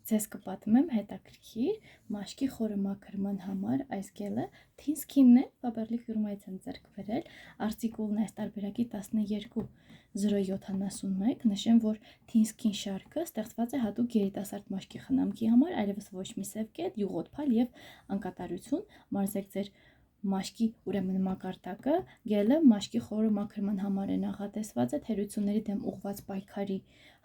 Ձեզ կպատմեմ հետաքրքիր մաշկի խորը մաքրման համար այս գելը Thin Skin-ն է, Faberlic ֆիրմայից եմ ձեռք բերել, արտիկուլն այս տարբերակի 12.071, նշեմ, որ Thin Skin շարքը ստեղծված է հատուկ երիտասարդ մաշկի խնամքի համար, այլևս ոչ մի սև կետ, յուղոտ-փալ և անկատարություն, մարզեք ձեր մաշկի ուրեմն մակարդակը, գելը մաշկի խորը մաքրման համար է նախատեսված է թերությունների դեմ ուղղված պայքարի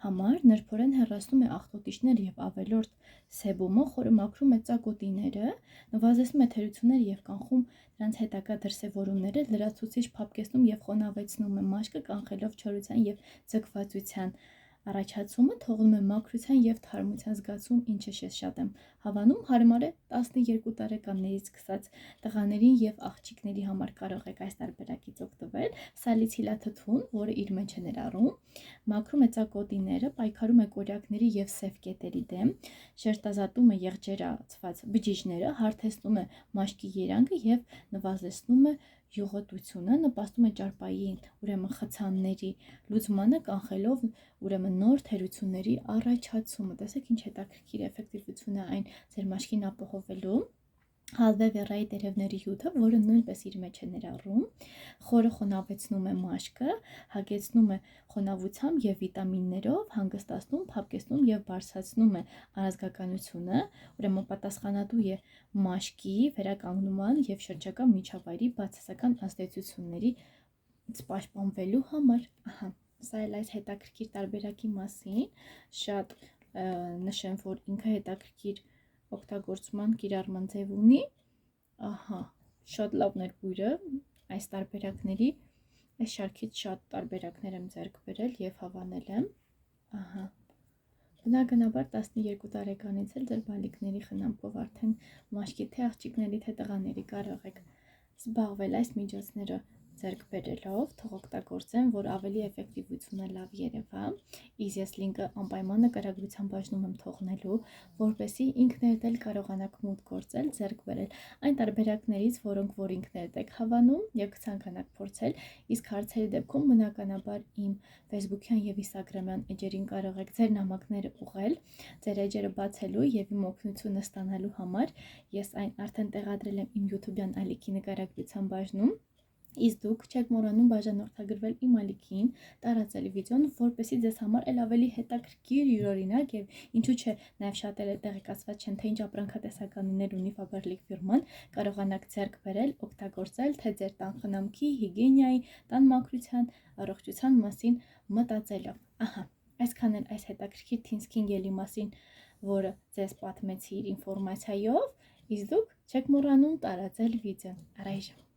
համար, նրբորեն հեռացնում է աղտոտիչներ և ավելորդ սեբումը, խորը մաքրում է ծակոտիները, նվազեցնում է թերությունները և կանխում դրանց հետագա դրսևորումները, լրացուցիչ փափկեցնում և խոնավեցնում է մաշկը, կանխելով չորության և ձգվածության առաջացումը, թողնում է մաքրության և թարմության զգացում, ինչը ես շատ եմ հավանում, հարմար է 12 տարեկաններից սկսած տղաներին և աղջիկների համար կարող եք այս տարբերակից օգտվել, սալիցիլաթթուն, որը իր մեջ է ներառում, մաքրում է ծակոտիները, պայքարում է կորյակների և սև կետերի դեմ, շերտազատում է եղջերացված բջիջները, հարթեցնում է մաշկի երանգը և նվազեցնում է յուղոտությունը, նպաստում է ճարպային խցանների լուծմանը, կանխելով նոր թերությունների առաջացումը։ Տեսեք ինչ հետաքրքիր էֆեկտիվություն է այն ձեր մաշկին ապահովելու։ Ալվե վերայի տերևների հյութը, որը նույնպես իր մեջ է ներառում, խորը խոնավեցնում է մաշկը, հագեցնում է խոնավությամբ և վիտամիններով, հանգստացնում, փափկեցնում և բարձրացնում է անազգականությունը, ուրեմն պատասխանատու է մաշկի վերականգնման և շրջակա միջավայրի բացասական ազդեցություններից պաշտպանվելու համար։ Սա էլ այս հետաքրքիր տարբերակի մասին, շատ նշեմ, որ ինքը հետաքրքիր օգտագործման կիրառման ձև ունի, շատ լավն էր բույրը, այս տարբերակների, այս շարքից շատ տարբերակներ եմ ձեռք բերել և հավանել եմ, բնականաբար 12 տարեկանից էլ ձեր բալիկների խնամքով արդեն մաշկի թե աղջիկների թե տղաների կարող եք զբաղվել այս միջոցները ձեռք բերելով, թող օգտագործեն, որ ավելի էֆեկտիվությունը լավ երևա, իսկ ես լինկը անպայման նկարագրության բաժնում եմ թողնելու, որպեսզի ինքներդ էլ կարողանաք մուտք գործել, ձեռք բերել այն տարբերակներից, որոնք որ ինքներդ եք հավանում և կցանկանաք փորձել, իսկ հարցերի դեպքում բնականաբար իմ Facebook-յան և Instagram-յան էջերին կարող եք ձեր նամակները ուղղել, ձեր էջերը բացելու և իմ օգնությունը ստանալու համար ես այն արդեն տեղադրել եմ իմ YouTube-յան ալիքի նկարագրության բաժնում, իսկ դուք չեք մոռանում բաժանորդագրվել իմ ալիքին, տարածել վիդեոն, որպեսզի ձեզ համար էլ ավելի հետաքրքիր, յուրօրինակ և ինչու՞ չէ, նաև շատերը տեղեկացված չեն, թե ինչ ապրանքատեսականիներ ունի Faberlic ֆիրման, կարողանաք ձեռք բերել, օգտագործել, թե ձեր տան խնամքի, հիգիենայի, տան մաքրության, առողջության մասին մտածելով։ Այսքան էլ այս հետաքրքիր Thin Skin գելի մասին, որը ձեզ պատմեցի իր ինֆորմացիայով, իսկ դուք չեք մոռանում տարածել վիդեոն։ Առայժմ